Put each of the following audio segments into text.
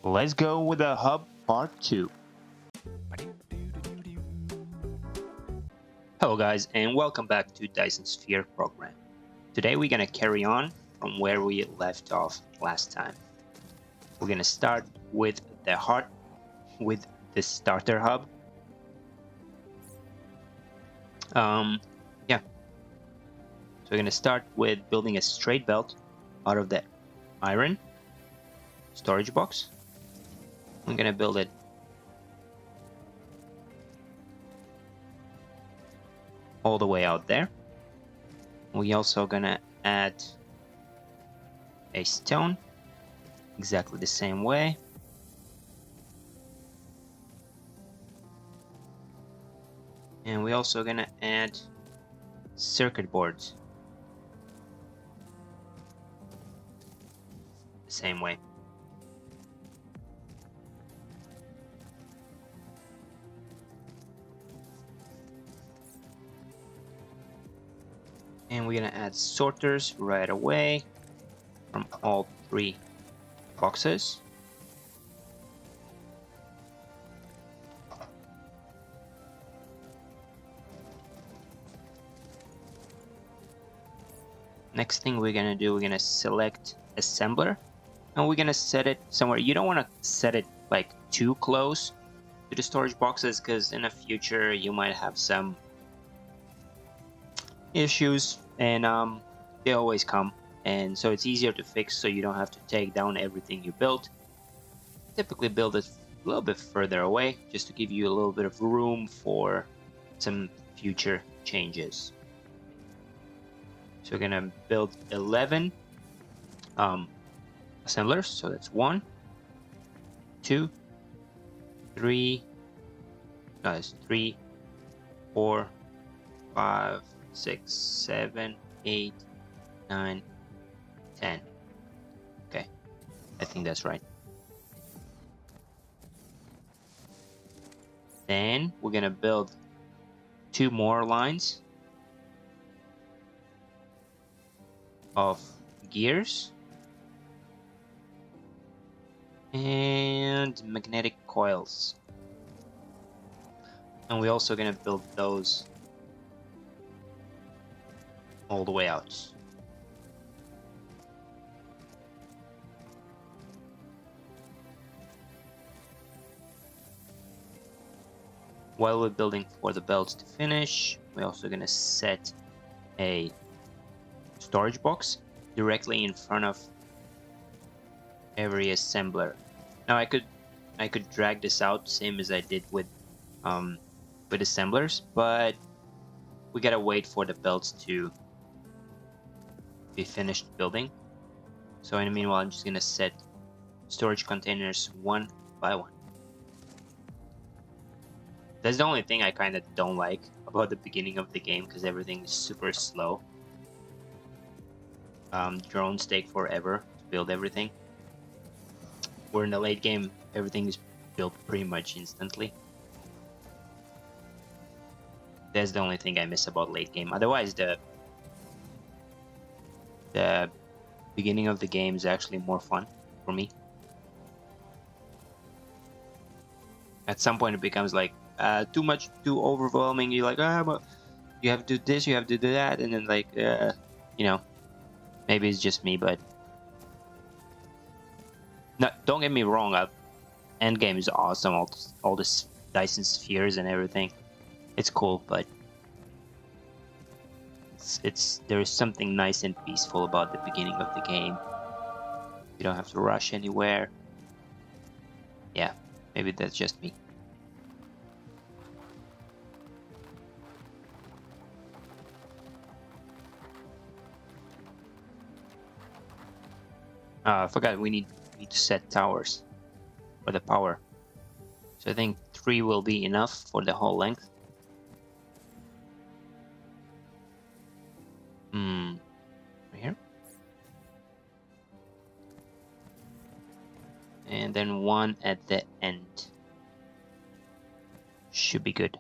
Let's go with the hub part 2. Hello guys, and welcome back to Dyson Sphere Program. Today we're gonna carry on from where we left off last time. We're gonna start with the heart, with the starter hub. So we're gonna start with building a straight belt out of the iron storage box. I'm gonna build it all the way out there. We also gonna add a stone exactly the same way. And we also gonna add circuit boards the same way. And we're gonna add sorters right away from all 3 boxes. Next thing we're gonna do, we're gonna select assembler and we're gonna set it somewhere. You don't want to set it like too close to the storage boxes, because in the future you might have some issues, and they always come, and so it's easier to fix so you don't have to take down everything you built. Typically build it a little bit further away just to give you a little bit of room for some future changes. So we're gonna build 11 assemblers. So that's 1, 2, 3, 3, 4, 5, 6, 7, 8, 9, 10. Okay, I think that's right. Then we're gonna build 2 more lines of gears and magnetic coils, and we're also gonna build those all the way out. While we're building for the belts to finish, we're also gonna set a storage box directly in front of every assembler. Now I could drag this out same as I did with assemblers, but we gotta wait for the belts to be finished building. So in the meanwhile, I'm just gonna set storage containers 1 by 1. That's the only thing I kind of don't like about the beginning of the game, because everything is super slow. Drones take forever to build everything. Where in the late game, everything is built pretty much instantly. That's the only thing I miss about late game. Otherwise, the beginning of the game is actually more fun for me. At some point, it becomes like too overwhelming. You're like, but you have to do this, you have to do that, and then like, you know, maybe it's just me, but no, don't get me wrong. Endgame is awesome. All this Dyson spheres and everything, it's cool, but there is something nice and peaceful about the beginning of the game. You don't have to rush anywhere. Yeah, maybe that's just me. I forgot we need to set towers for the power. So I think 3 will be enough for the whole length. Right here. And then 1 at the end. Should be good.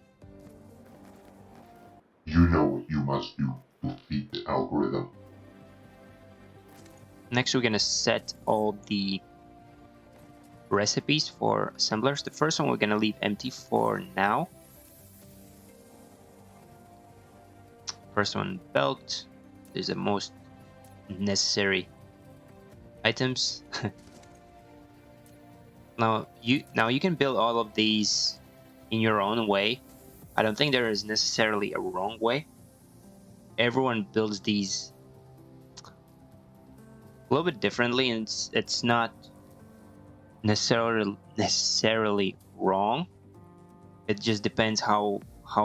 You know what you must do to feed the algorithm. Next, we're gonna set all the recipes for assemblers. The first one we're gonna leave empty for now. First one, belt. These are the most necessary items. Now you can build all of these in your own way. I don't think there is necessarily a wrong way. Everyone builds these a little bit differently, and it's not necessarily wrong. It just depends how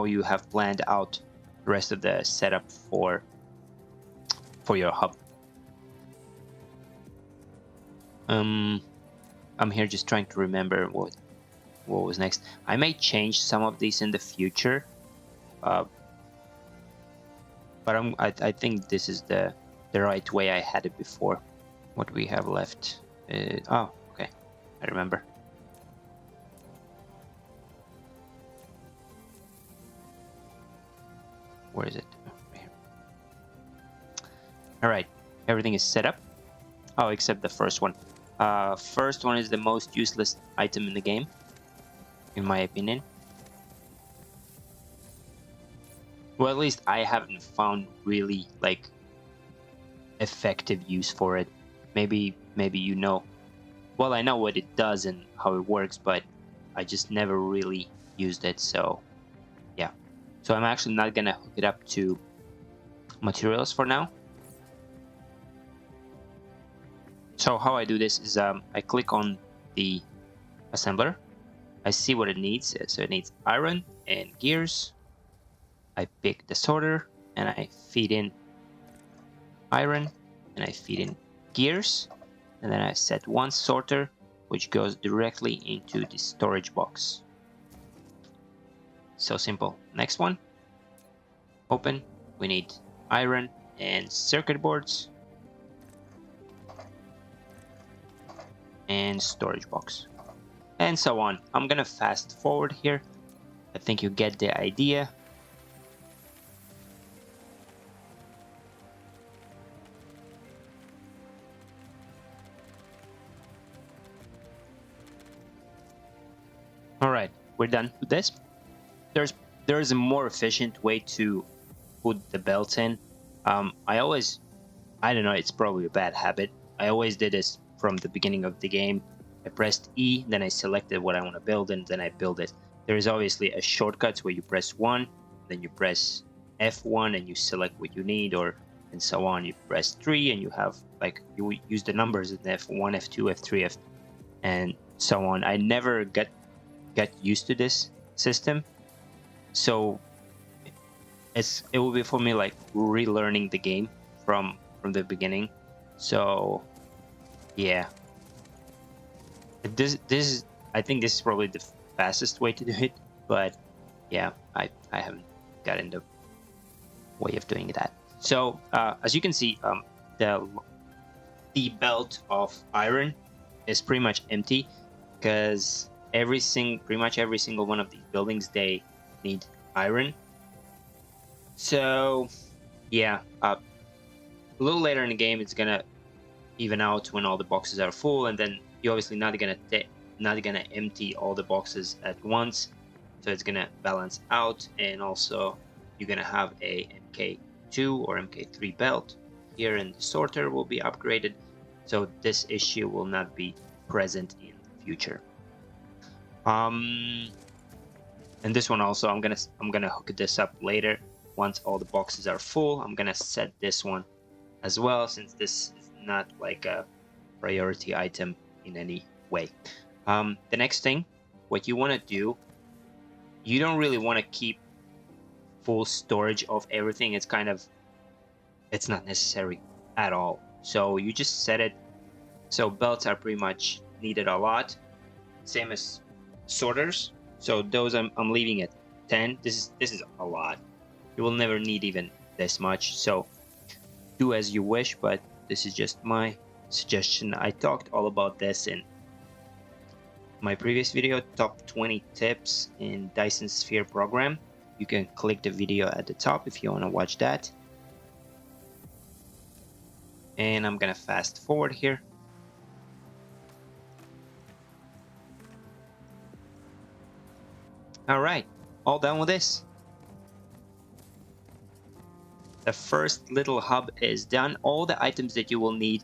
you have planned out the rest of the setup for your hub. I'm here just trying to remember what was next. I may change some of these in the future, but I think this is the right way I had it before. What we have left? Oh, okay, I remember. Where is it? Oh, right here. All right, everything is set up. Oh, except the first one. First one is the most useless item in the game, in my opinion. Well, at least I haven't found really like effective use for it. Maybe you know. Well, I know what it does and how it works, but I just never really used it. So yeah. So I'm actually not gonna hook it up to materials for now. So how I do this is I click on the assembler. I see what it needs. So it needs iron and gears. I pick the sorter and I feed in iron and I feed in gears, and then I set one sorter which goes directly into the storage box. So simple. Next one, open. We need iron and circuit boards and storage box, and so on. I'm gonna fast forward here. I think you get the idea. All right, we're done with this. There's a more efficient way to put the belts in. I don't know, it's probably a bad habit. I always did this from the beginning of the game. I pressed E, then I selected what I want to build, and then I build it. There is obviously a shortcut where you press 1, then you press F1 and you select what you need, or and so on. You press 3 and you have like you use the numbers in F1, F2, F3, F, and so on. I never got used to this system, so it will be for me like relearning the game from the beginning. So yeah, this is, I think this is probably the fastest way to do it, but yeah, I haven't gotten the way of doing that. So as you can see, the belt of iron is pretty much empty because pretty much every single one of these buildings, they need iron. So yeah, a little later in the game it's gonna even out when all the boxes are full, and then you're obviously not gonna empty all the boxes at once, so it's gonna balance out. And also you're gonna have a MK2 or MK3 belt here, and the sorter will be upgraded, so this issue will not be present in the future. And this one also, I'm gonna hook this up later once all the boxes are full. I'm gonna set this one as well, since this is not like a priority item in any way. The next thing, what you want to do, you don't really want to keep full storage of everything. It's not necessary at all. So you just set it so belts are pretty much needed a lot, same as sorters. So those I'm leaving at 10. This is a lot. You will never need even this much, so do as you wish, but this is just my suggestion. I talked all about this in my previous video, top 20 tips in Dyson Sphere Program. You can click the video at the top if you want to watch that. And I'm gonna fast forward here. All right, all done with this. The first little hub is done. All the items that you will need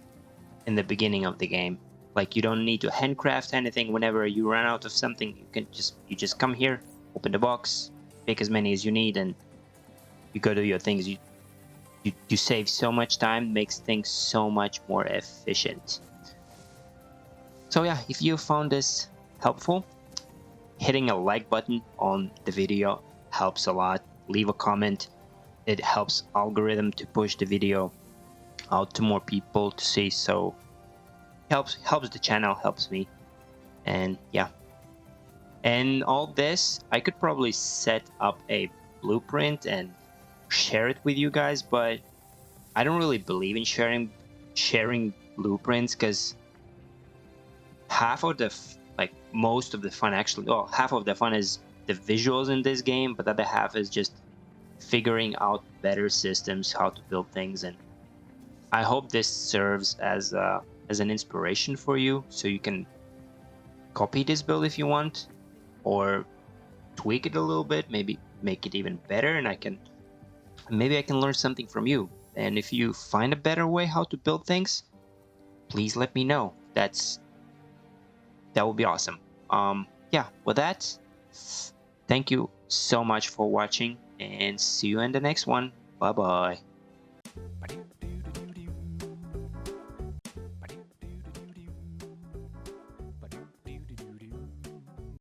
in the beginning of the game. Like, you don't need to handcraft anything. Whenever you run out of something, you just come here, open the box, pick as many as you need, and you go do your things. You save so much time, makes things so much more efficient. So yeah, if you found this helpful, hitting a like button on the video helps a lot. Leave a comment. It helps algorithm to push the video out to more people to see. So helps the channel, helps me. And yeah, and all this, I could probably set up a blueprint and share it with you guys, but I don't really believe in sharing blueprints, because half of the like most of the fun, actually, well, half of the fun is the visuals in this game, but the other half is just figuring out better systems, how to build things. And I hope this serves as an inspiration for you, so you can copy this build if you want, or tweak it a little bit, maybe make it even better, and maybe I can learn something from you. And if you find a better way how to build things, please let me know. That would be awesome. Yeah, with that, thank you so much for watching, and see you in the next one. Bye bye.